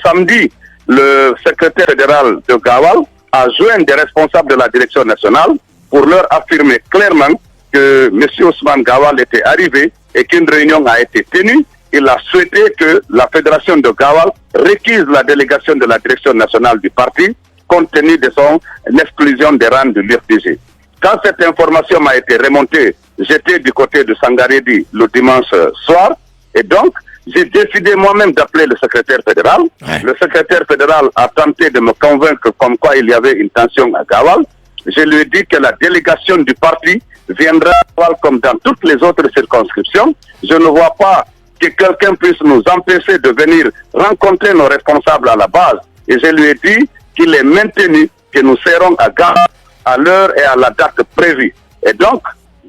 samedi, le secrétaire fédéral de Gawal a joint des responsables de la direction nationale pour leur affirmer clairement que M. Ousmane Gawal était arrivé et qu'une réunion a été tenue. Il a souhaité que la fédération de Gawal réquise la délégation de la direction nationale du parti compte tenu de son exclusion des rangs de l'UFDG. Quand cette information m'a été remontée, j'étais du côté de Sangaredi le dimanche soir et donc j'ai décidé moi-même d'appeler le secrétaire fédéral. Ouais. Le secrétaire fédéral a tenté de me convaincre comme quoi il y avait une tension à Gawal. Je lui ai dit que la délégation du parti viendra à Gawal comme dans toutes les autres circonscriptions. Je ne vois pas que quelqu'un puisse nous empêcher de venir rencontrer nos responsables à la base. Et je lui ai dit qu'il est maintenu que nous serons à Gawal à l'heure et à la date prévue. Et donc,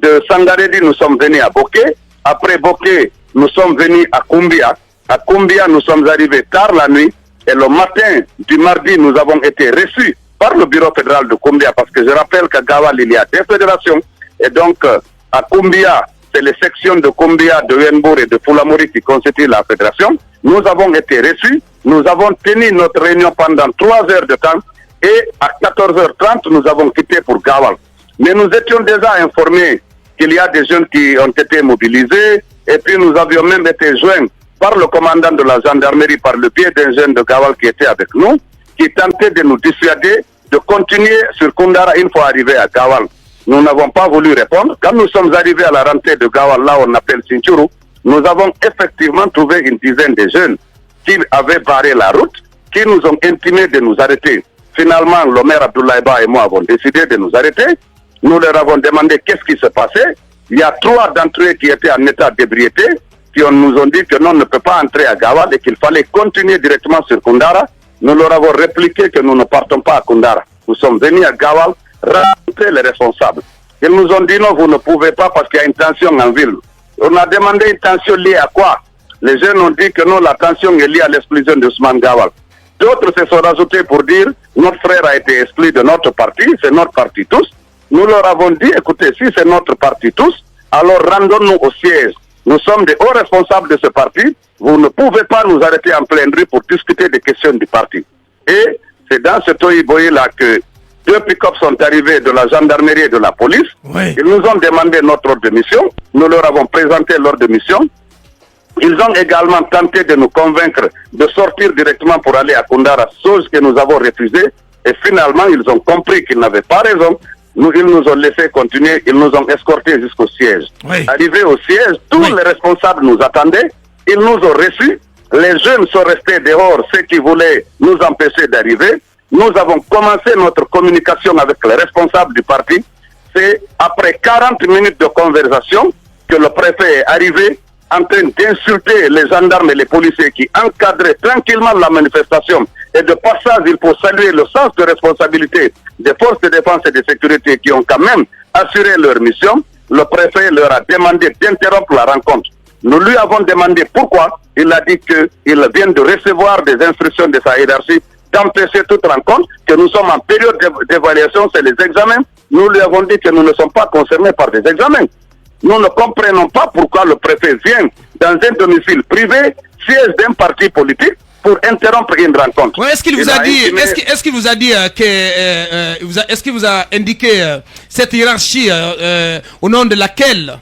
de Sangaredi, nous sommes venus à Boké. Après Boké, nous sommes venus à Koumbia. À Koumbia, nous sommes arrivés tard la nuit. Et le matin du mardi, nous avons été reçus par le bureau fédéral de Koumbia. Parce que je rappelle qu'à Gawal, il y a des fédérations. Et donc, à Koumbia, c'est les sections de Koumbia, de Wenbour et de Foulamori qui constituent la fédération. Nous avons été reçus. Nous avons tenu notre réunion pendant 3 heures de temps. Et à 14h30, nous avons quitté pour Gawal. Mais nous étions déjà informés qu'il y a des jeunes qui ont été mobilisés. Et puis nous avions même été joints par le commandant de la gendarmerie par le biais d'un jeune de Gawal qui était avec nous, qui tentait de nous dissuader de continuer sur Koundara une fois arrivés à Gawal. Nous n'avons pas voulu répondre. Quand nous sommes arrivés à la rentrée de Gawal, là on appelle Sinthiou, nous avons effectivement trouvé une dizaine de jeunes qui avaient barré la route, qui nous ont intimé de nous arrêter. Finalement, le maire Abdoulaye Ba et moi avons décidé de nous arrêter. Nous leur avons demandé qu'est-ce qui se passait. Il y a 3 d'entre eux qui étaient en état d'ébriété, qui nous ont dit que non, on ne peut pas entrer à Gawal et qu'il fallait continuer directement sur Koundara. Nous leur avons répliqué que nous ne partons pas à Koundara. Nous sommes venus à Gawal rencontrer les responsables. Ils nous ont dit non, vous ne pouvez pas parce qu'il y a une tension en ville. On a demandé une tension liée à quoi? Les jeunes ont dit que non, la tension est liée à l'exclusion d'Ousmane Gawal. D'autres se sont rajoutés pour dire notre frère a été exclu de notre parti, c'est notre parti tous. Nous leur avons dit, écoutez, si c'est notre parti tous, alors rendons-nous au siège. Nous sommes des hauts responsables de ce parti. Vous ne pouvez pas nous arrêter en pleine rue pour discuter des questions du parti. Et c'est dans ce Toïboï-là que 2 pick-up sont arrivés de la gendarmerie et de la police. Oui. Ils nous ont demandé notre ordre de mission. Nous leur avons présenté l'ordre de mission. Ils ont également tenté de nous convaincre de sortir directement pour aller à Koundara, chose que nous avons refusée. Et finalement, ils ont compris qu'ils n'avaient pas raison. Ils nous ont laissé continuer, ils nous ont escortés jusqu'au siège. Oui. Arrivés au siège, tous les responsables nous attendaient, ils nous ont reçus. Les jeunes sont restés dehors, ceux qui voulaient nous empêcher d'arriver. Nous avons commencé notre communication avec les responsables du parti. C'est après 40 minutes de conversation que le préfet est arrivé en train d'insulter les gendarmes et les policiers qui encadraient tranquillement la manifestation. Et de passage, il faut saluer le sens de responsabilité des forces de défense et de sécurité qui ont quand même assuré leur mission. Le préfet leur a demandé d'interrompre la rencontre. Nous lui avons demandé pourquoi. Il a dit qu'il vient de recevoir des instructions de sa hiérarchie d'empêcher toute rencontre, que nous sommes en période d'évaluation, c'est les examens. Nous lui avons dit que nous ne sommes pas concernés par des examens. Nous ne comprenons pas pourquoi le préfet vient dans un domicile privé, siège d'un parti politique, pour interrompre une rencontre. Ouais, est-ce qu'il vous a dit, est-ce qu'il vous a dit est-ce qu'il vous a indiqué cette hiérarchie au nom de laquelle,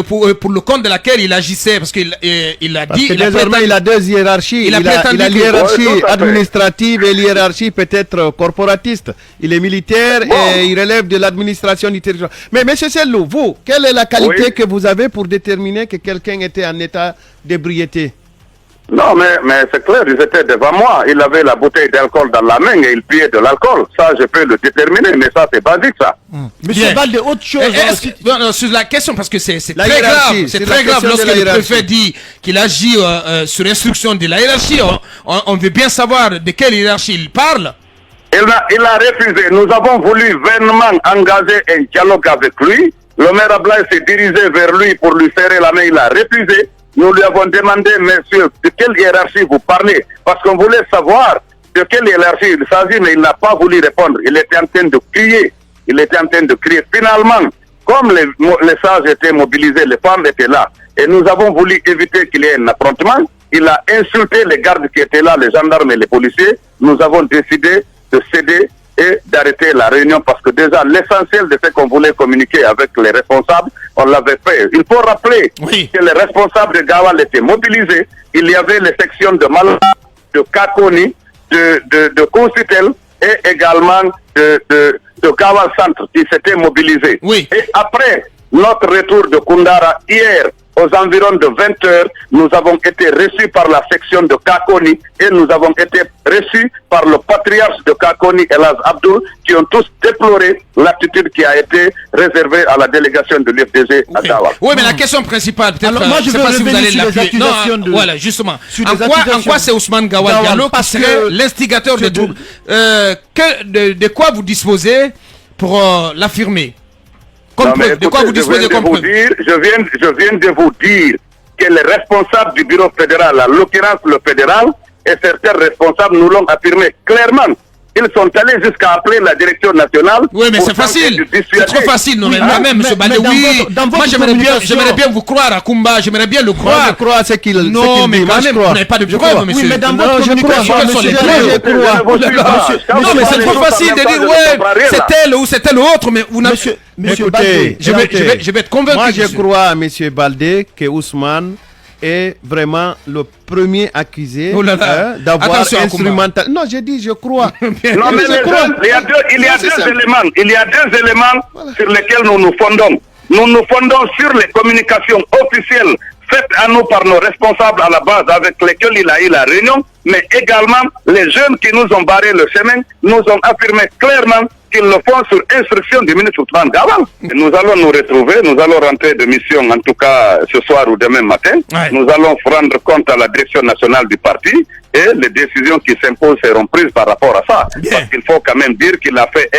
pour le compte de laquelle il agissait, parce qu'il il a dit. Parce que désormais il a 2 hiérarchies. Il a l'hiérarchie administrative et l'hiérarchie peut-être corporatiste. Il est militaire et il relève de l'administration du territoire. Mais M. Sellou, vous, quelle est la qualité que vous avez pour déterminer que quelqu'un était en état d'ébriété? Non, mais c'est clair, ils étaient devant moi. Il avait la bouteille d'alcool dans la main et il pillait de l'alcool. Ça, je peux le déterminer, mais ça, c'est basique, ça. Monsieur Balde, autre chose. Sur la question, parce que c'est très grave. C'est très grave lorsque le préfet dit qu'il agit sur instruction de la hiérarchie. On veut bien savoir de quelle hiérarchie il parle. Il a refusé. Nous avons voulu vainement engager un dialogue avec lui. Le maire Ablaye s'est dirigé vers lui pour lui serrer la main. Il a refusé. Nous lui avons demandé, monsieur, de quelle hiérarchie vous parlez? Parce qu'on voulait savoir de quelle hiérarchie il s'agit, mais il n'a pas voulu répondre. Il était en train de crier. Finalement, comme les sages étaient mobilisés, les femmes étaient là. Et nous avons voulu éviter qu'il y ait un affrontement. il a insulté les gardes qui étaient là, les gendarmes et les policiers. Nous avons décidé de céder et d'arrêter la réunion parce que déjà l'essentiel de ce qu'on voulait communiquer avec les responsables, on l'avait fait. Il faut rappeler que les responsables de Gawal étaient mobilisés. Il y avait les sections de Mal, de Kakoni, de Kousitel et également de Gawal Centre qui s'étaient mobilisés. Oui. Et après notre retour de Koundara hier, aux environs de 20h, nous avons été reçus par la section de Kakoni et nous avons été reçus par le patriarche de Kakoni, Elaz Abdul, qui ont tous déploré l'attitude qui a été réservée à la délégation de l'UFDG à Gawal. Oui, mais la question principale, peut-être, moi, je sais veux pas si vous allez l'appuyer. Non, voilà, justement. En quoi c'est Ousmane Gawal Diallo qui serait l'instigateur de troubles? De quoi vous disposez pour l'affirmer? De quoi vous disposez comme preuve? Je viens de vous dire que les responsables du bureau fédéral, en l'occurrence le fédéral, et certains responsables nous l'ont affirmé clairement. Ils sont allés jusqu'à appeler la direction nationale. Oui, mais c'est facile. C'est trop facile. Non, mais quand même, M. Baldé, oui. Moi, j'aimerais bien vous croire à Kumba. J'aimerais bien le croire. Je crois à ce qu'il dit. Non, mais quand même, vous n'avez pas de preuves, monsieur. Oui, mais dans votre communication, je crois. Non, mais c'est trop facile de dire, ouais, c'est tel ou c'est tel autre, mais vous n'avez... Monsieur Baldé, je vais être convaincu. Moi, je crois à M. Baldé que Ousmane est vraiment le premier accusé d'avoir instrumental. Non, j'ai dit, je crois. Non, mais il y a deux éléments sur lesquels nous nous fondons. Nous nous fondons sur les communications officielles faites à nous par nos responsables à la base avec lesquels il a eu la réunion, mais également les jeunes qui nous ont barré le chemin nous ont affirmé clairement qu'ils le font sur instruction du ministre Ousmane Gawal. Nous allons nous retrouver, nous allons rentrer de mission, en tout cas ce soir ou demain matin. Ouais. Nous allons rendre compte à la direction nationale du parti et les décisions qui s'imposent seront prises par rapport à ça. Bien. Parce qu'il faut quand même dire qu'il a fait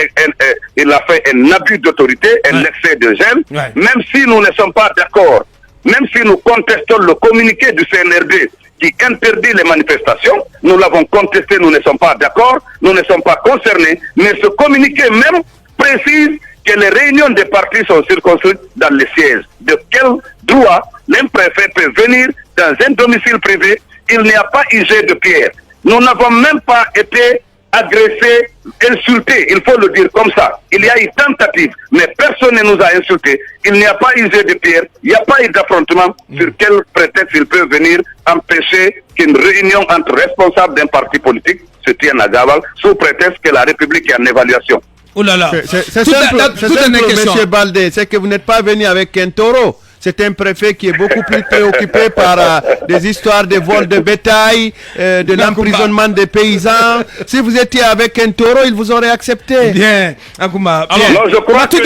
un abus d'autorité, un excès de gêne, même si nous ne sommes pas d'accord. Même si nous contestons le communiqué du CNRD qui interdit les manifestations, nous l'avons contesté, nous ne sommes pas d'accord, nous ne sommes pas concernés, mais ce communiqué même précise que les réunions des partis sont circonscrites dans les sièges. De quel droit l'un préfet peut venir dans un domicile privé? Il n'y a pas eu jet de pierre. Nous n'avons même pas été agressés, insultés, il faut le dire comme ça. Il y a eu tentative, mais personne ne nous a insultés. Il n'y a pas eu jet de pierre, il n'y a pas eu d'affrontement. Sur quel prétexte il peut venir empêcher qu'une réunion entre responsables d'un parti politique se tienne à Gawal sous prétexte que la République est en évaluation? Oh là là, c'est simple, M. Baldé, c'est que vous n'êtes pas venu avec un taureau. C'est un préfet qui est beaucoup plus préoccupé par des histoires de vol de bétail, de l'emprisonnement des paysans. Si vous étiez avec un taureau, il vous aurait accepté. Bien, Akouma. Alors, je crois que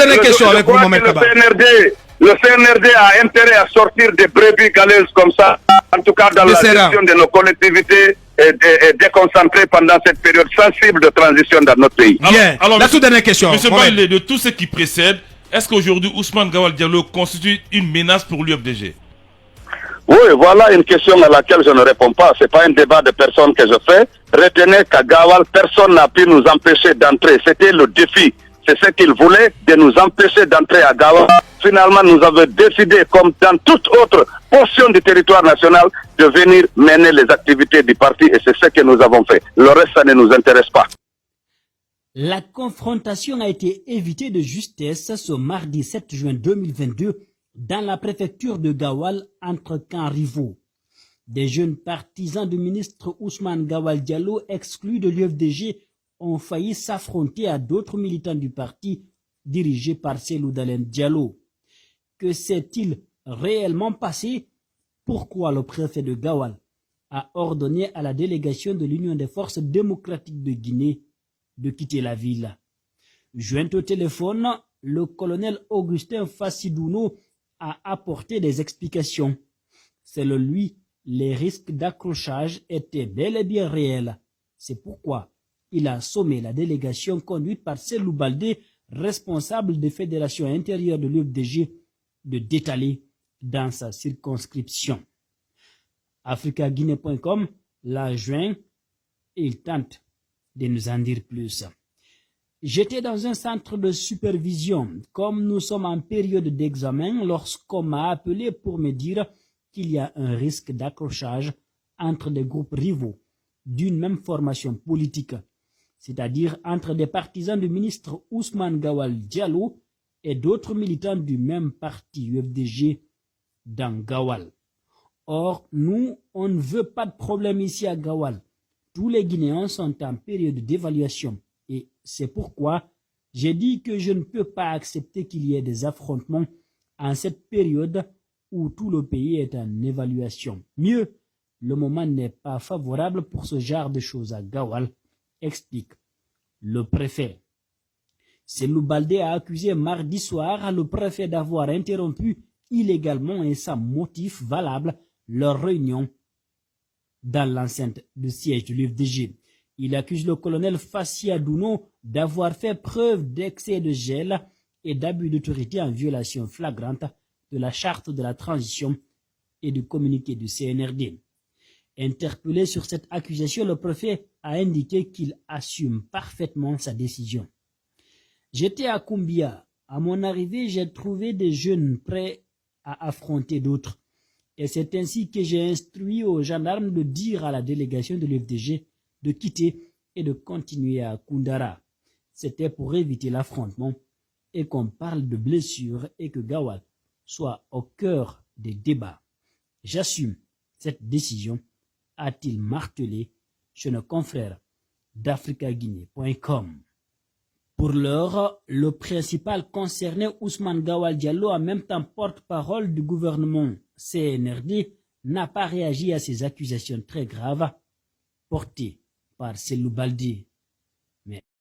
le CNRD a intérêt à sortir des brebis galeuses comme ça, en tout cas dans la gestion de nos collectivités et déconcentrées pendant cette période sensible de transition dans notre pays. Alors, la toute dernière question. Monsieur Baldé, de tout ce qui précède, est-ce qu'aujourd'hui Ousmane Gawal Diallo constitue une menace pour l'UFDG? Oui, voilà une question à laquelle je ne réponds pas. Ce n'est pas un débat de personnes que je fais. Retenez qu'à Gawal, personne n'a pu nous empêcher d'entrer. C'était le défi. C'est ce qu'il voulait, de nous empêcher d'entrer à Gawal. Finalement, nous avons décidé, comme dans toute autre portion du territoire national, de venir mener les activités du parti et c'est ce que nous avons fait. Le reste, ça ne nous intéresse pas. La confrontation a été évitée de justesse ce mardi 7 juin 2022 dans la préfecture de Gawal entre camps rivaux. Des jeunes partisans du ministre Ousmane Gawal Diallo exclus de l'UFDG ont failli s'affronter à d'autres militants du parti dirigés par Cellou Dalein Diallo. Que s'est-il réellement passé? Pourquoi le préfet de Gawal a ordonné à la délégation de l'Union des forces démocratiques de Guinée de quitter la ville? Joint au téléphone, le colonel Augustin Fassidouno a apporté des explications. Selon lui, les risques d'accrochage étaient bel et bien réels. C'est pourquoi il a sommé la délégation conduite par Cellou Baldé, responsable des fédérations intérieures de l'UFDG, de détaler dans sa circonscription. africaguinée.com l'a joint et il tente de nous en dire plus. J'étais dans un centre de supervision. Comme nous sommes en période d'examen, lorsqu'on m'a appelé pour me dire qu'il y a un risque d'accrochage entre des groupes rivaux d'une même formation politique, c'est-à-dire entre des partisans du ministre Ousmane Gawal Diallo et d'autres militants du même parti UFDG dans Gawal. Or, nous, on ne veut pas de problème ici à Gawal. Tous les Guinéens sont en période d'évaluation et c'est pourquoi j'ai dit que je ne peux pas accepter qu'il y ait des affrontements en cette période où tout le pays est en évaluation. Mieux, le moment n'est pas favorable pour ce genre de choses à Gawal, explique le préfet. Cellou Baldé a accusé mardi soir le préfet d'avoir interrompu illégalement et sans motif valable leur réunion dans l'enceinte du siège de l'UFDG. Il accuse le colonel Fassi Adouno d'avoir fait preuve d'excès de gel et d'abus d'autorité en violation flagrante de la charte de la transition et du communiqué du CNRD. Interpellé sur cette accusation, le préfet a indiqué qu'il assume parfaitement sa décision. J'étais à Koumbia. À mon arrivée, j'ai trouvé des jeunes prêts à affronter d'autres. Et c'est ainsi que j'ai instruit aux gendarmes de dire à la délégation de l'UFDG de quitter et de continuer à Koundara. C'était pour éviter l'affrontement et qu'on parle de blessures et que Gawal soit au cœur des débats. J'assume cette décision, a-t-il martelé chez nos confrères d'AfricaGuinée.com. Pour l'heure, le principal concerné, Ousmane Gawal Diallo, en même temps porte-parole du gouvernement CNRD, n'a pas réagi à ces accusations très graves portées par Cellou Baldé.